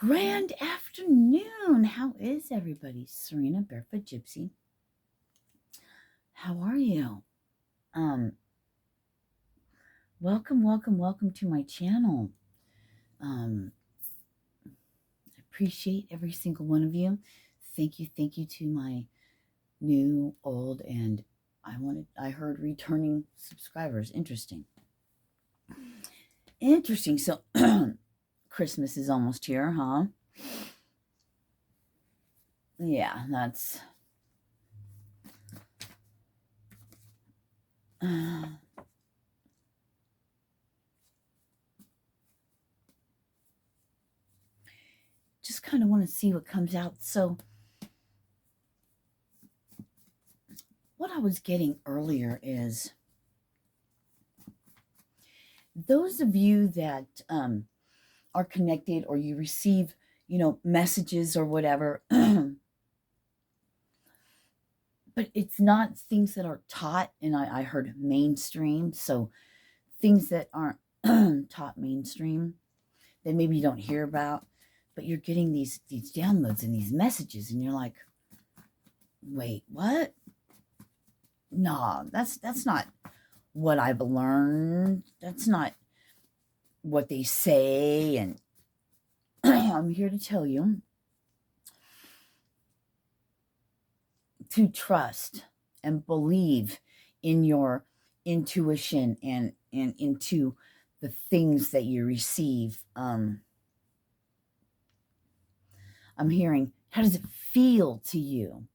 Grand afternoon. How is everybody? Sirena Barefoot Gypsy. How are you? Welcome to my channel. I appreciate every single one of you. Thank you to my new, old, and I heard returning subscribers. Interesting. So Christmas is almost here, huh? Yeah, that's just kind of want to see what comes out. So what I was getting earlier is those of you that are connected, or you receive, messages or whatever, but it's not things that are taught. And I heard mainstream, so things that aren't taught mainstream that maybe you don't hear about, but you're getting these downloads and these messages, and you're like, wait, what? No, that's not what I've learned. That's not what they say. And I'm here to tell you to trust and believe in your intuition and into the things that you receive. I'm hearing, how does it feel to you?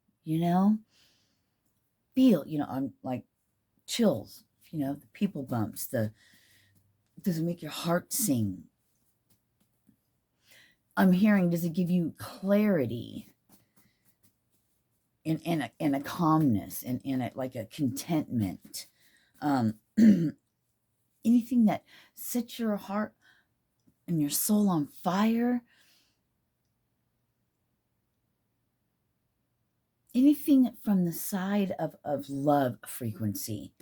Feel, I'm like chills, the people bumps, does it make your heart sing? I'm hearing, does it give you clarity and a calmness and like a contentment? Anything that sets your heart and your soul on fire? Anything from the side of love frequency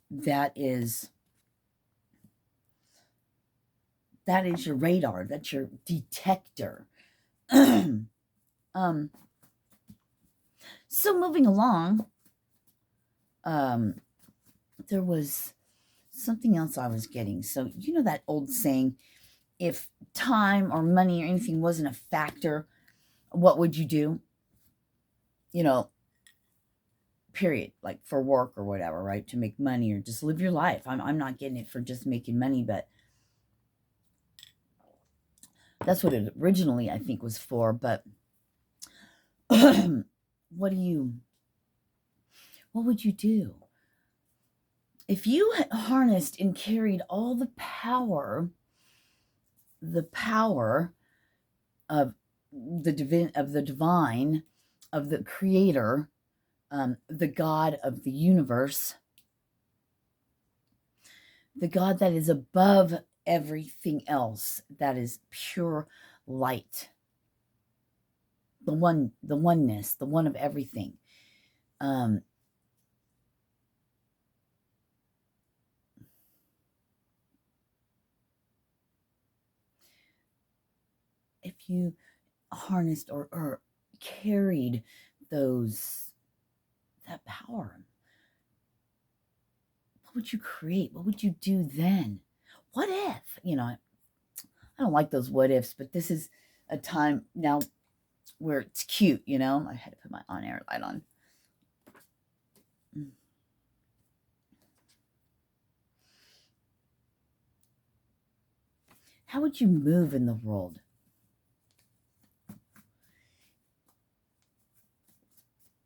that is your radar, that's your detector. So moving along, there was something else I was getting. So that old saying, if time or money or anything wasn't a factor, what would you do? Period, like for work or whatever, right? To make money or just live your life. I'm not getting it for just making money, but that's what it originally, I think, was for. But what would you do if you harnessed and carried all the power of the divine, of the creator, the God of the universe, the God that is above everything else, that is pure light, the oneness, the one of everything. If you harnessed or carried that power, what would you create? What would you do then? What if? I don't like those what ifs, but this is a time now where it's cute. I had to put my on-air light on. How would you move in the world?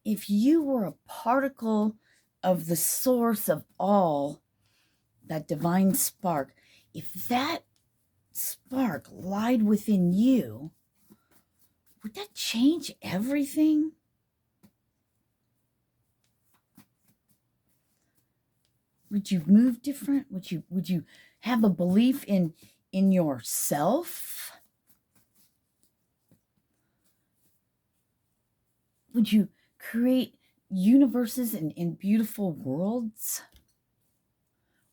If you were a particle of the source of all, that divine spark, if that spark lied within you, would that change everything? Would you move different? Would you have a belief in yourself? Would you create universes and beautiful worlds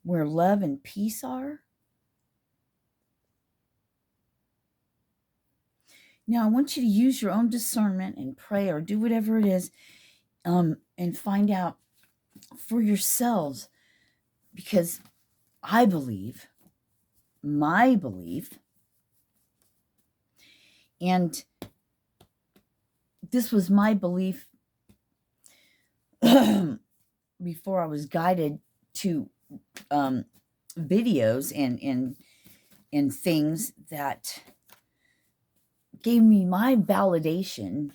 where love and peace are? Now, I want you to use your own discernment and pray or do whatever it is, and find out for yourselves, because I believe, my belief, and this was my belief before I was guided to videos and things that gave me my validation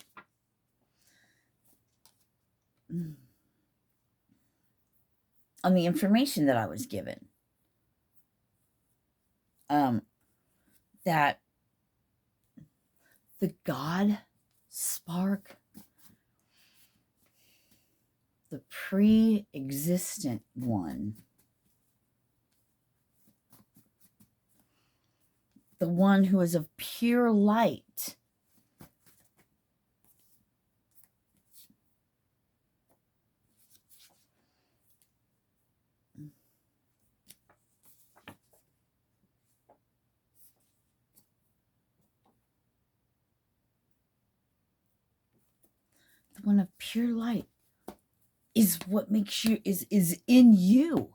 on the information that I was given. That the God spark, the pre-existent one, the one who is of pure light, the one of pure light is what makes you, is in you.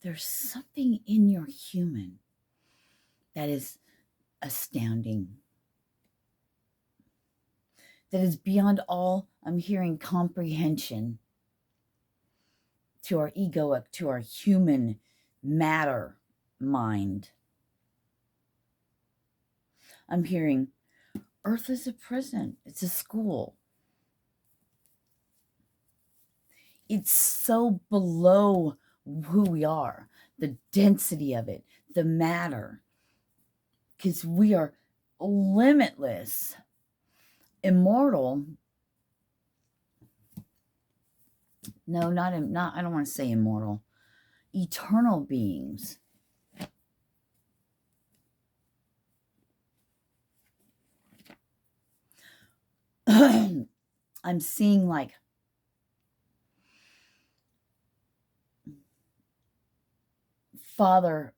There's something in your human that is astounding, that is beyond all, I'm hearing, comprehension to our egoic, to our human matter mind. I'm hearing Earth is a prison. It's a school. It's so below who we are, the density of it, the matter, because we are limitless, immortal. No, not, I don't want to say immortal, eternal beings. I'm seeing like Father,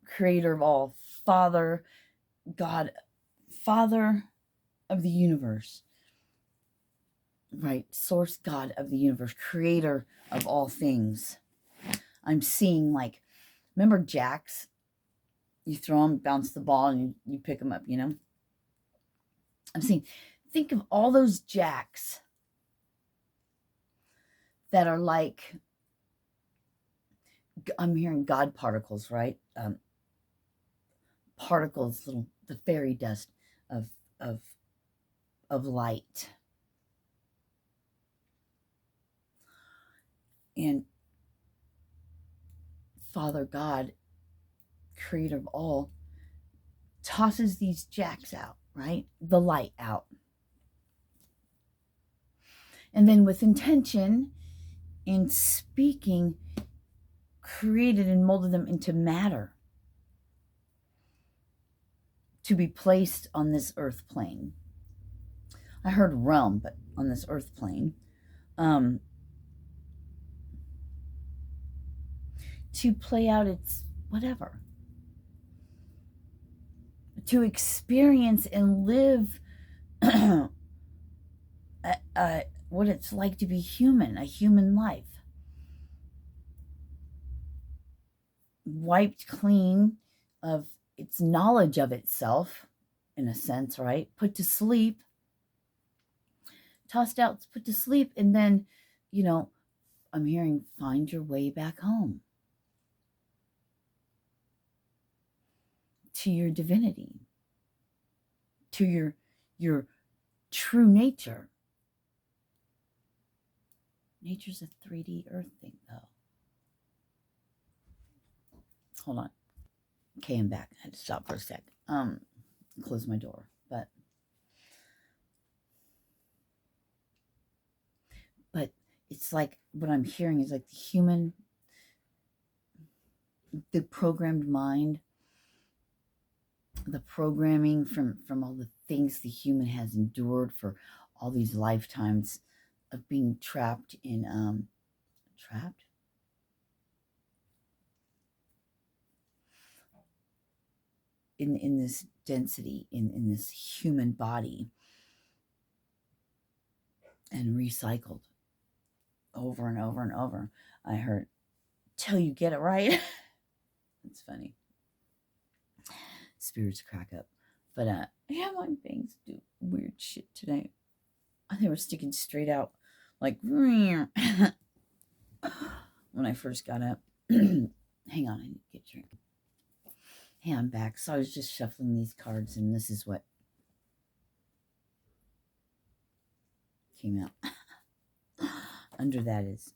creator of all, Father, God, Father of the universe, right? Source God of the universe, creator of all things. I'm seeing like, remember jacks? You throw them, bounce the ball, and you pick them up, you know? I'm seeing, think of all those jacks that are like, I'm hearing God particles, right? Particles, little, the fairy dust of light. And Father God, creator of all, tosses these jacks out, right? The light out. And then with intention and speaking, created and molded them into matter to be placed on this earth plane. I heard realm, but on this earth plane. To play out its whatever. To experience and live what it's like to be human, a human life. Wiped clean of its knowledge of itself, in a sense, right? Put to sleep, tossed out, put to sleep, and then, you know, I'm hearing find your way back home to your divinity, to your true nature. Nature's a 3D earth thing, though. Hold on. Okay, I'm back. I had to stop for a sec. Close my door. But it's like what I'm hearing is like the human the programmed mind, the programming from all the things the human has endured for all these lifetimes of being trapped trapped in this density, in this human body, and recycled over and over and over. I heard, till you get it right. It's funny. Spirits crack up. But yeah, my bangs do weird shit today. They were sticking straight out like when I first got up. Hang on, I need to get a drink. Hey, I'm back. So I was just shuffling these cards, and this is what came out. Under that is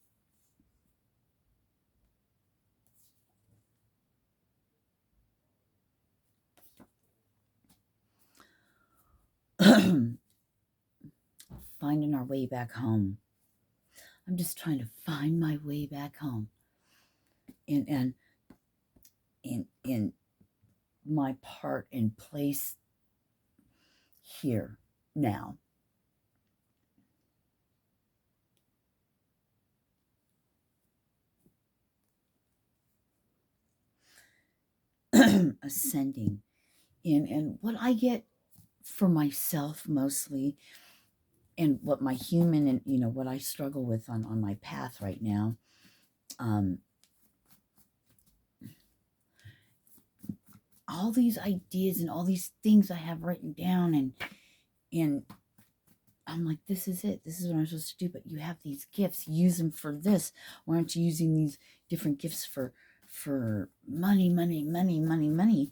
finding our way back home. I'm just trying to find my way back home. And in my part and place here now. Ascending. And what I get for myself mostly, and what my human and what I struggle with on my path right now, all these ideas and all these things I have written down, and I'm like, this is it. This is what I'm supposed to do. But you have these gifts. Use them for this. Why aren't you using these different gifts for money, money, money, money, money?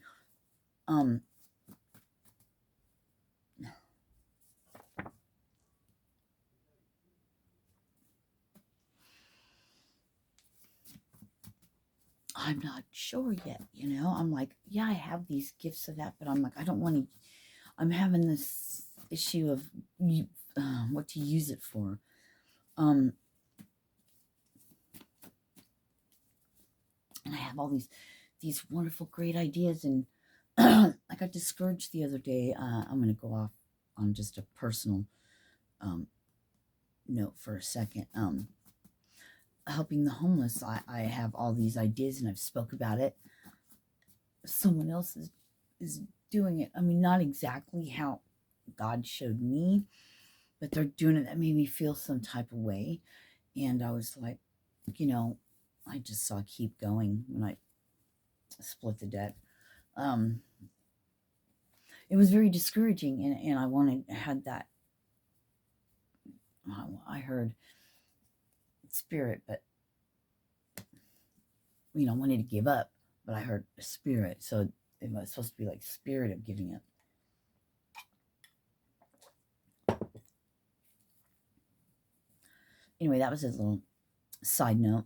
I'm not sure yet, I'm like, yeah, I have these gifts of that, but I'm like, I don't want to, I'm having this issue of what to use it for. And I have all these wonderful, great ideas, and I got discouraged the other day. I'm going to go off on just a personal note for a second. Helping the homeless, I have all these ideas, and I've spoke about it. Someone else is doing it. I mean, not exactly how God showed me, but they're doing it. That made me feel some type of way. And I was like, I just saw keep going when I split the deck. It was very discouraging, and I had that. I heard spirit, but I wanted to give up, but I heard spirit, so it was supposed to be like spirit of giving up. Anyway, that was a little side note.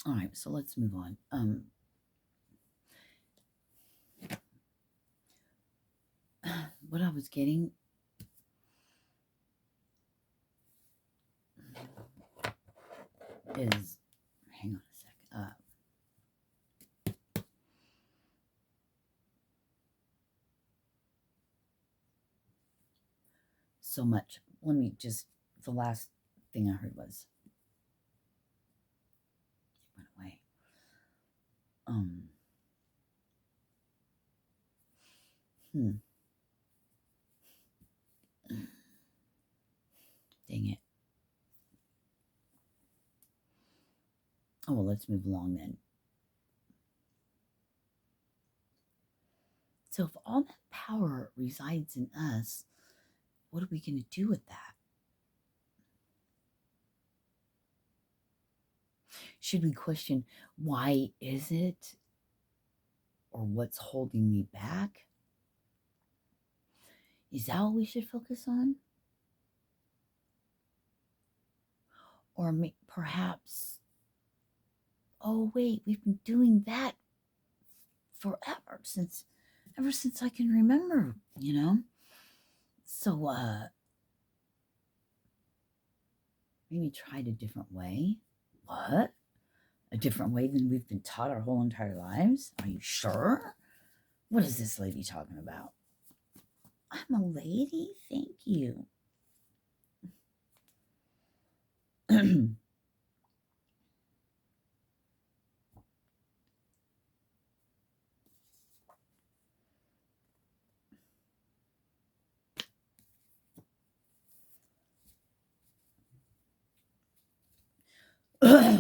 All right, so let's move on. What I was getting is, hang on a sec. So much. Let me just, the last thing I heard was, it went away. Dang it. Oh, well, let's move along then. So if all that power resides in us, what are we going to do with that? Should we question, why is it? Or what's holding me back? Is that what we should focus on? Or perhaps, oh wait, we've been doing that forever, ever since I can remember, So Maybe tried a different way. What? A different way than we've been taught our whole entire lives? Are you sure? What is this lady talking about? I'm a lady? Thank you.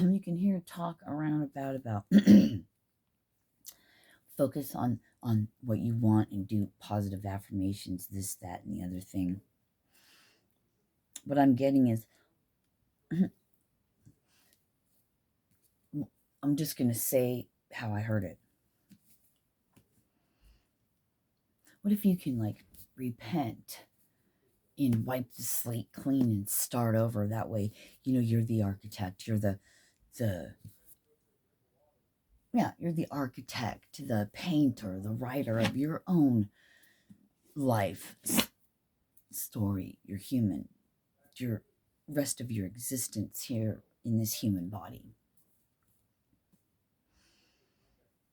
You can hear talk around about focus on what you want and do positive affirmations, this, that, and the other thing. What I'm getting is, I'm just going to say how I heard it. What if you can like repent and wipe the slate clean and start over? That way, you're the architect, you're you're the architect, the painter, the writer of your own life story. You're human. Your rest of your existence here in this human body.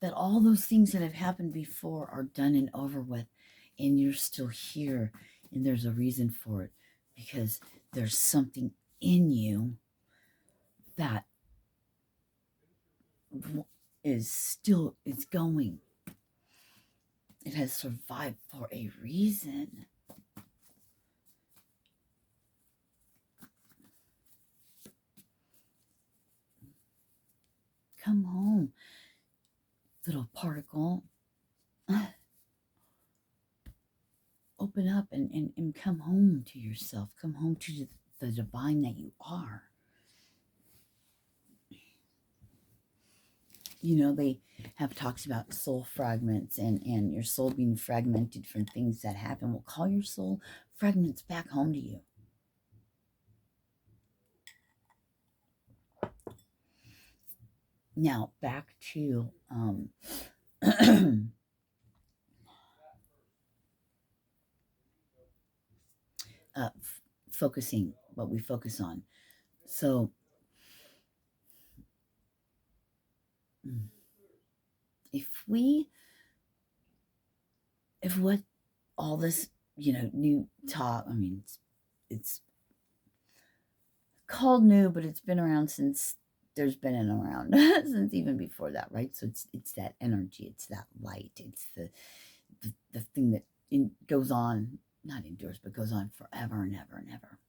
That all those things that have happened before are done and over with, and you're still here, and there's a reason for it, because there's something in you that is going. It has survived for a reason. Come home, little particle. Open up and come home to yourself. Come home to the divine that you are. They have talks about soul fragments and your soul being fragmented from things that happen. Well, call your soul fragments back home to you. Now, back to focusing, what we focus on. So, if what all this, new talk, I mean, it's called new, but it's been around since there's been an around since even before that, right? So it's that energy, it's that light, it's the thing that goes on, not endures, but goes on forever and ever and ever.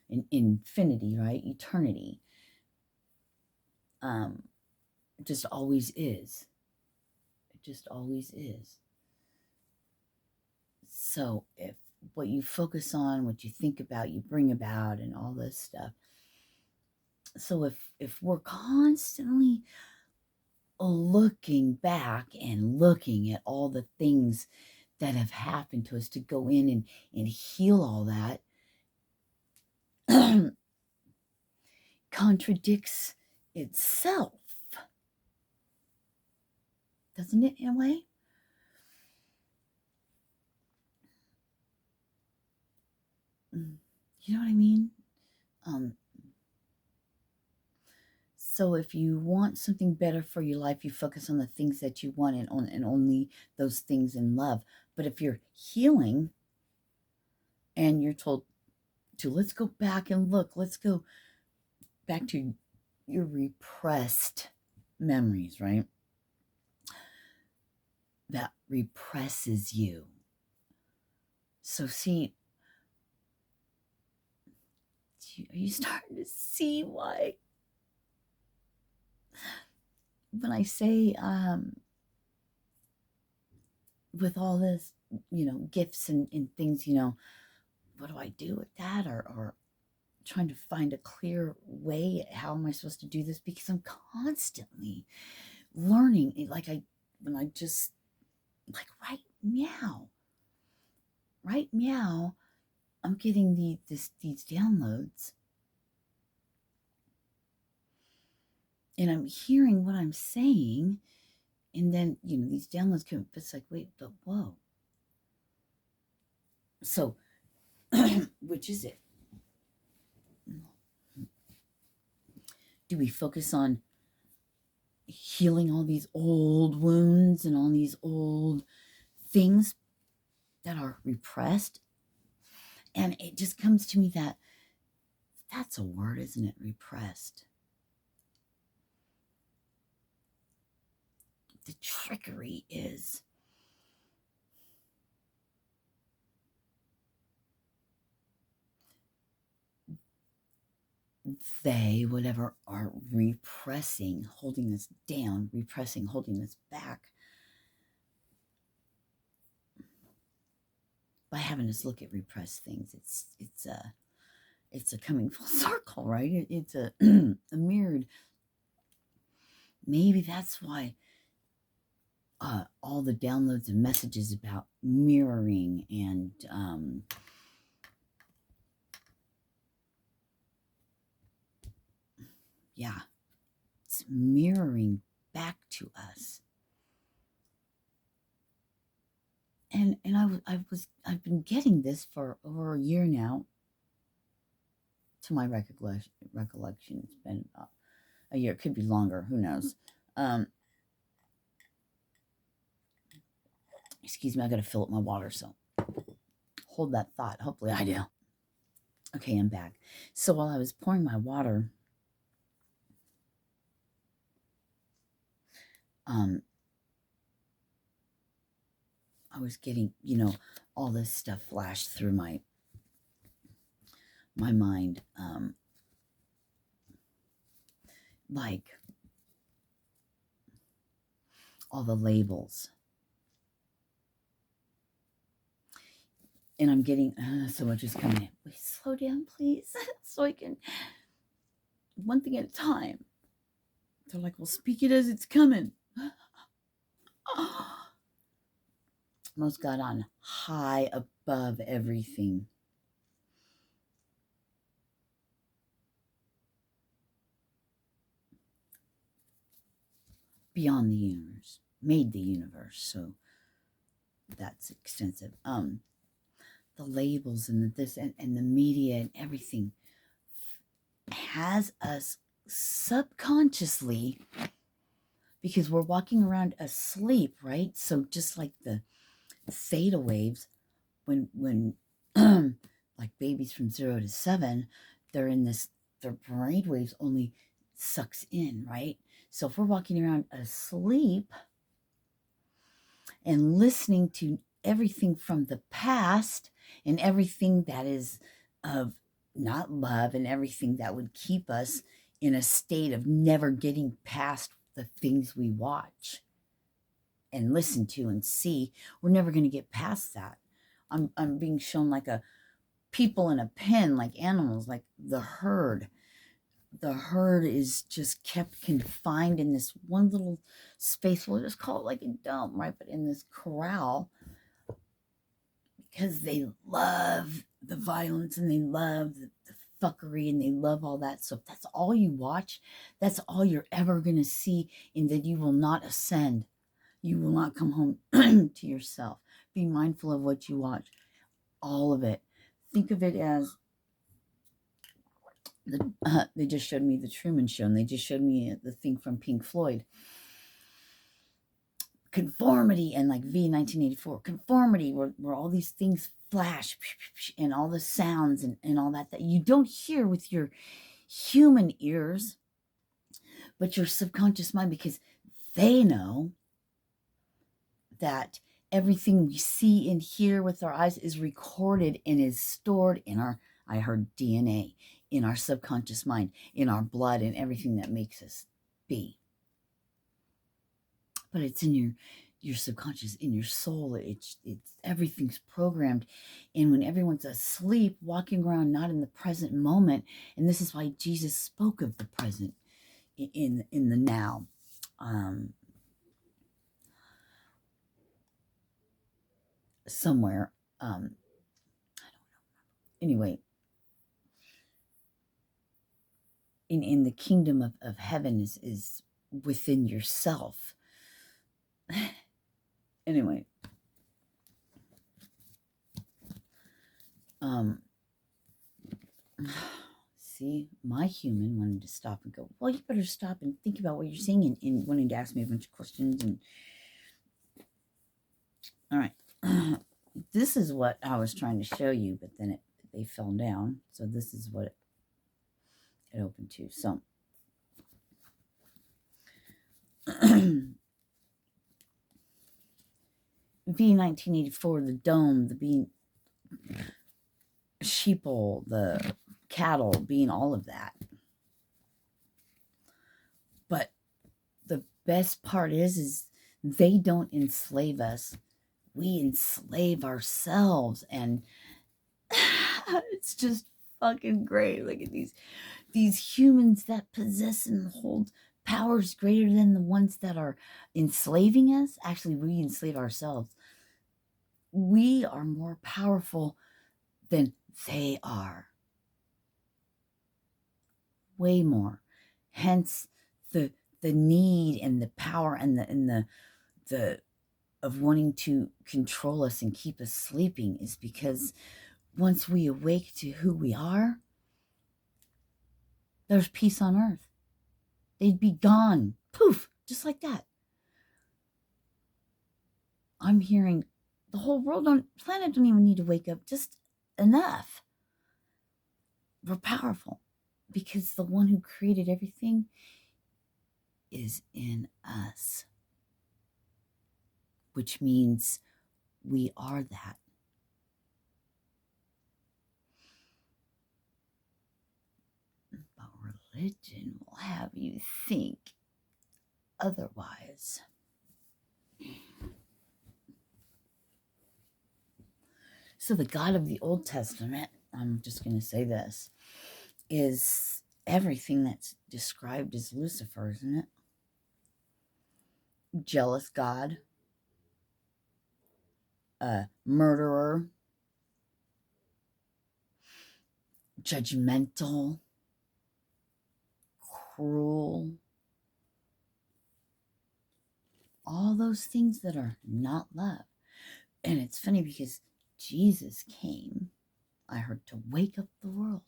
In infinity, right? Eternity. It just always is. It just always is. So if what you focus on, what you think about, you bring about, and all this stuff. So if we're constantly looking back and looking at all the things that have happened to us, to go in and heal all that, contradicts itself, doesn't it, in a way? You know what I mean? So if you want something better for your life, you focus on the things that you want and only those things in love. But if you're healing and you're told to, let's go back and look, let's go back to your repressed memories, right? That represses you. So see, are you starting to see why when I say with all this, gifts and things, what do I do with that? Or trying to find a clear way. How am I supposed to do this? Because I'm constantly learning. Like right meow, I'm getting these downloads, and I'm hearing what I'm saying, and then these downloads come. It's like, wait, but whoa. So, which is it? do we focus on healing all these old wounds and all these old things that are repressed? And it just comes to me that that's a word, isn't it? Repressed. The trickery is they, whatever, are repressing, holding us down, repressing, holding us back by having us look at repressed things. It's a coming full circle, right? It's a a mirrored. Maybe that's why all the downloads and messages about mirroring and yeah, it's mirroring back to us. And I've been getting this for over a year now. To my recollection, it's been a year. It could be longer. Who knows? Excuse me. I got to fill up my water. So hold that thought. Hopefully, I do. Okay, I'm back. So while I was pouring my water, I was getting, all this stuff flashed through my mind, like all the labels. And I'm getting so much is coming in. Wait, slow down, please, so I can, one thing at a time. They're like, well, speak it as it's coming. Most God on high above everything. Beyond the universe, made the universe, so that's extensive. The labels and this and the media and everything has us subconsciously, because we're walking around asleep, right? So just like the theta waves, when like babies from 0 to 7, they're in this, their brain waves only sucks in, right? So if we're walking around asleep and listening to everything from the past and everything that is of not love and everything that would keep us in a state of never getting past the things we watch and listen to and see, we're never going to get past that. I'm being shown like a people in a pen, like animals, like the herd. The herd is just kept confined in this one little space. We'll just call it like a dome, right? But in this corral, because they love the violence and they love the fuckery and they love all that. So if that's all you watch, that's all you're ever going to see, and that you will not ascend. You will not come home to yourself. Be mindful of what you watch. All of it. Think of it as they just showed me the Truman Show, and they just showed me the thing from Pink Floyd. Conformity, and like V 1984, conformity, where all these things flash and all the sounds and all that you don't hear with your human ears, but your subconscious mind, because they know that everything we see and hear with our eyes is recorded and is stored in our, I heard DNA, in our subconscious mind, in our blood, and everything that makes us be. But it's in your subconscious, in your soul. It's everything's programmed. And when everyone's asleep, walking around not in the present moment, and this is why Jesus spoke of the present in the now. Somewhere, I don't know. Anyway, in the kingdom of heaven is within yourself. Anyway, see, my human wanted to stop and go, well, you better stop and think about what you're saying, and wanting to ask me a bunch of questions. And all right, this is what I was trying to show you, but then they fell down. So this is what it opened to. So V1984, the dome, the being sheeple, the cattle, being all of that. But the best part is they don't enslave us. We enslave ourselves. And it's just fucking great. Look at these humans that possess and hold powers greater than the ones that are enslaving us. Actually, we enslave ourselves. We are more powerful than they are. Way more. Hence the need and the power and the of wanting to control us and keep us sleeping is because once we awake to who we are, there's peace on earth. They'd be gone. Poof, just like that. I'm hearing the whole world planet don't even need to wake up, just enough. We're powerful because the one who created everything is in us, which means we are that. But religion will have you think otherwise. So the God of the Old Testament, I'm just going to say this, is everything that's described as Lucifer, isn't it? Jealous God, murderer, judgmental, cruel, all those things that are not love. And it's funny because Jesus came, I heard, to wake up the world,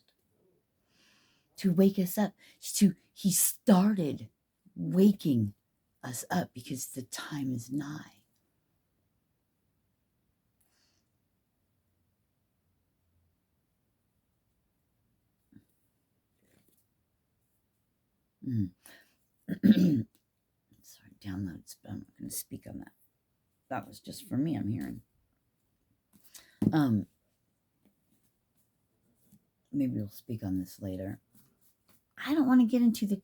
to wake us up. He started waking us up because the time is nigh. Sorry, downloads, but I'm not going to speak on that. That was just for me, I'm hearing. Maybe we'll speak on this later. I don't want to get into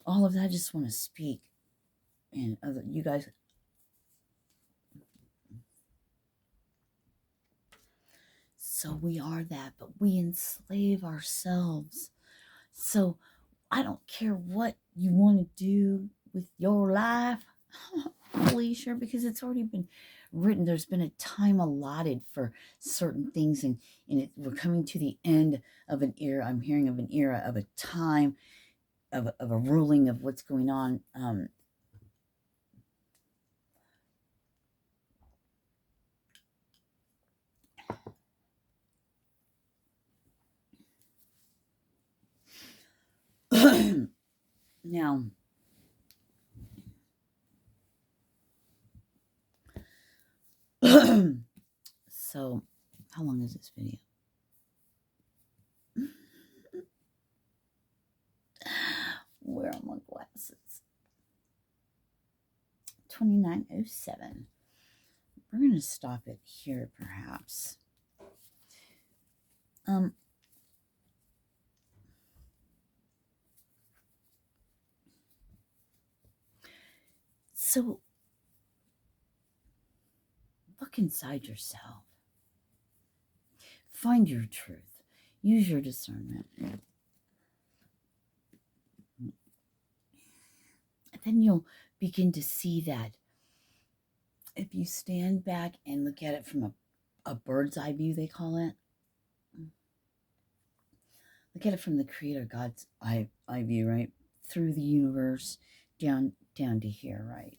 all of that. I just want to speak. And you guys. So we are that, but we enslave ourselves. So I don't care what you want to do with your life, Felicia, because it's already been written. There's been a time allotted for certain things, and we're coming to the end of an era. I'm hearing of an era, of a time, of a ruling of what's going on. Now, so how long is this video? Where are my glasses? 29:07. We're going to stop it here, perhaps. So look inside yourself. Find your truth. Use your discernment. And then you'll begin to see that if you stand back and look at it from a bird's eye view, they call it. Look at it from the Creator God's eye view, right? Through the universe, down to here, right?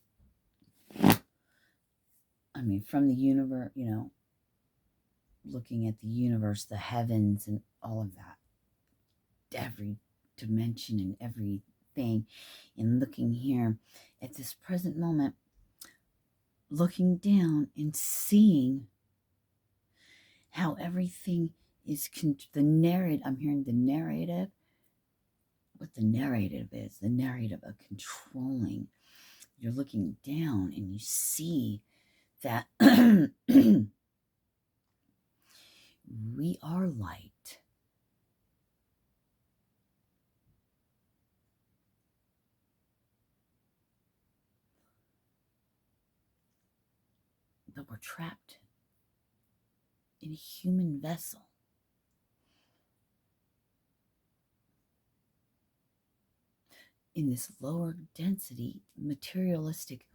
I mean, from the universe, looking at the universe, the heavens, and all of that. every dimension and everything, and looking here at this present moment, looking down and seeing how everything is the narrative. I'm hearing the narrative. What the narrative is, the narrative of controlling. You're looking down and you see that we are light. But we're trapped in a human vessel. In this lower density, materialistic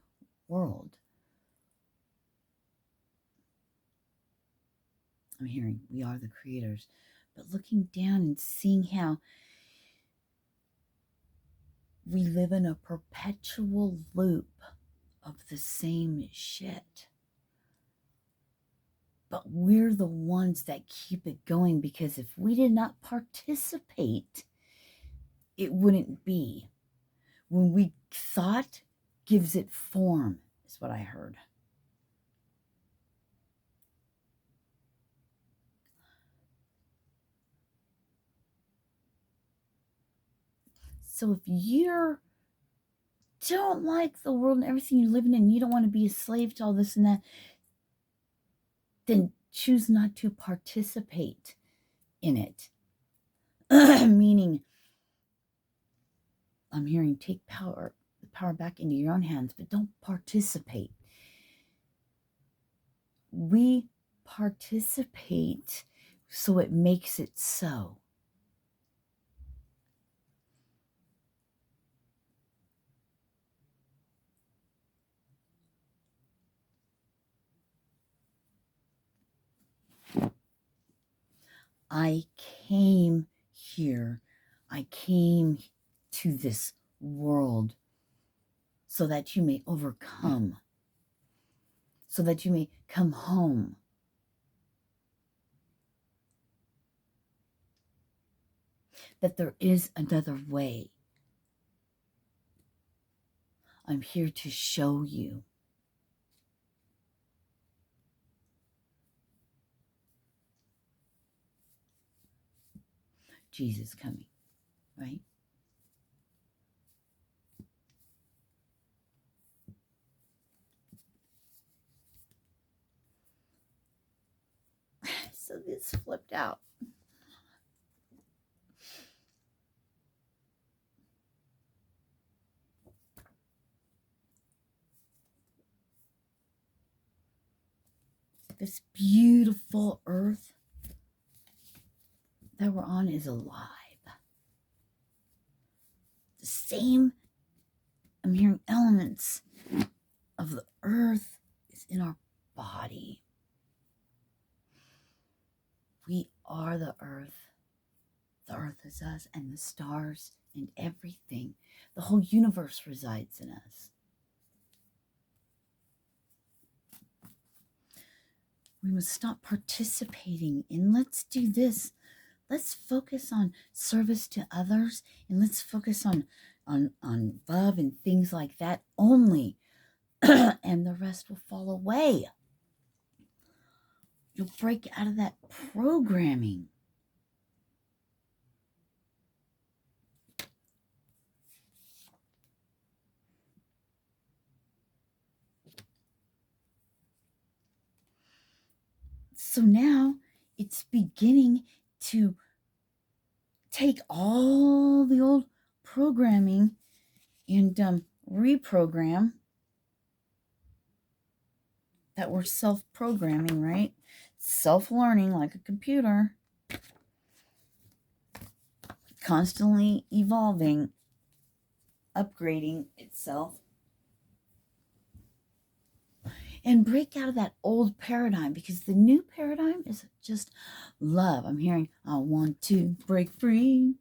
world. I'm hearing we are the creators, but looking down and seeing how we live in a perpetual loop of the same shit. But we're the ones that keep it going, because if we did not participate, it wouldn't be. When we thought gives it form, is what I heard. So if you don't like the world and everything you're living in, you don't want to be a slave to all this and that, then choose not to participate in it. Meaning, I'm hearing take the power back into your own hands, but don't participate. We participate so it makes it so. I came here. I came to this world so that you may overcome, so that you may come home. That there is another way. I'm here to show you. Jesus coming, right? So this flipped out. This beautiful earth that we're on is alive. The same, I'm hearing elements of the earth is in our body. We are the earth. The earth is us, and the stars and everything. The whole universe resides in us. We must stop participating in, let's do this. Let's focus on service to others, and let's focus on love and things like that only. And the rest will fall away. You'll break out of that programming. So now it's beginning to take all the old programming and reprogram that we're self-programming, right? Self-learning like a computer, constantly evolving, upgrading itself, and break out of that old paradigm, because the new paradigm is just love. I'm hearing, I want to break free.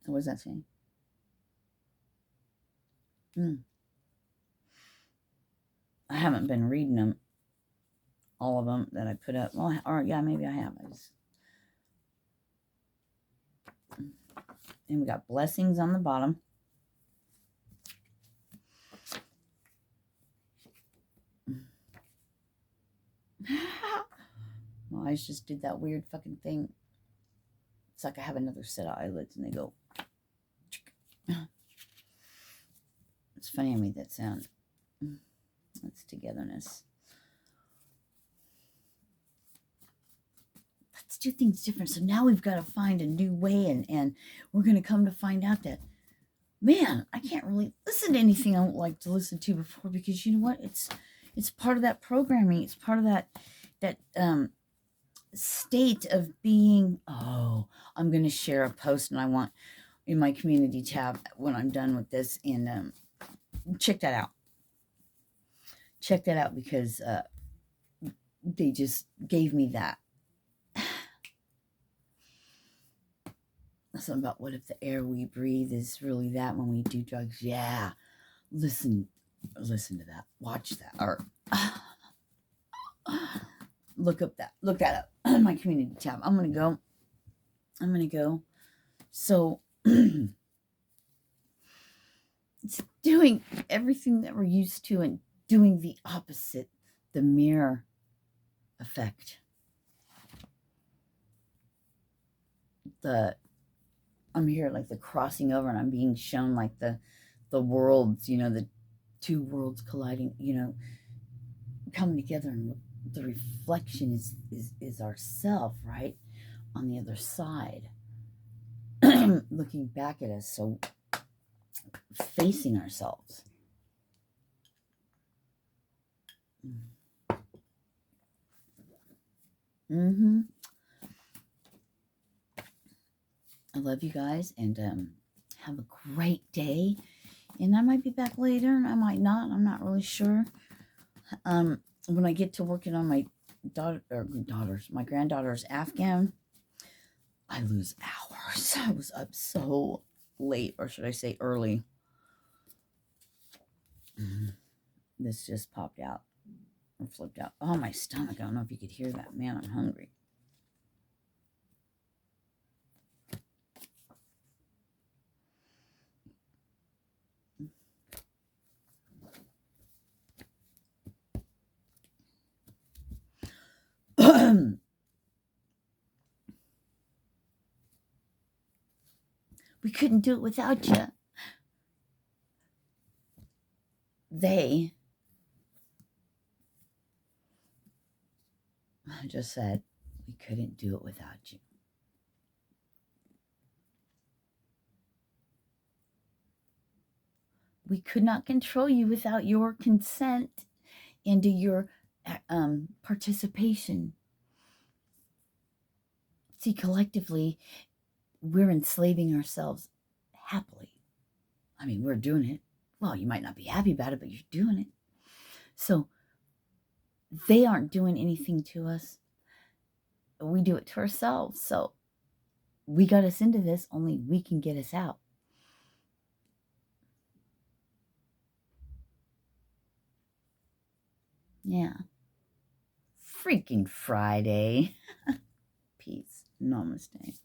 What is that saying? I haven't been reading them, all of them that I put up. Well, or yeah, maybe I have. And we got blessings on the bottom. My eyes just did that weird fucking thing. It's like I have another set of eyelids and they go. It's funny I made that sound. That's togetherness. Let's do things different. So now we've got to find a new way, and we're going to come to find out that, man, I can't really listen to anything I don't like to listen to before, because you know what? It's part of that programming. It's part of that state of being. Oh, I'm going to share a post, and I want in my community tab when I'm done with this, and check that out. Check that out, because they just gave me that. Something about, what if the air we breathe is really that when we do drugs? Yeah. Listen to that. Watch that. Or look that up in my community tab. I'm gonna go. So it's doing everything that we're used to and doing the opposite, the mirror effect. I'm here like the crossing over, and I'm being shown like the worlds, the two worlds colliding, coming together, and the reflection is ourself, right, on the other side, looking back at us, so facing ourselves. I love you guys, and have a great day. And I might be back later, and I might not. I'm not really sure. When I get to working on my my granddaughter's Afghan, I lose hours. I was up so late, or should I say early. This just popped out or flipped out. Oh, my stomach. I don't know if you could hear that. Man, I'm hungry. We couldn't do it without you. They just said, we couldn't do it without you. We could not control you without your consent and your participation. See, collectively, we're enslaving ourselves happily. I mean, we're doing it. Well, you might not be happy about it, but you're doing it. So they aren't doing anything to us. We do it to ourselves. So we got us into this. Only we can get us out. Yeah. Freaking Friday. Peace. Namaste.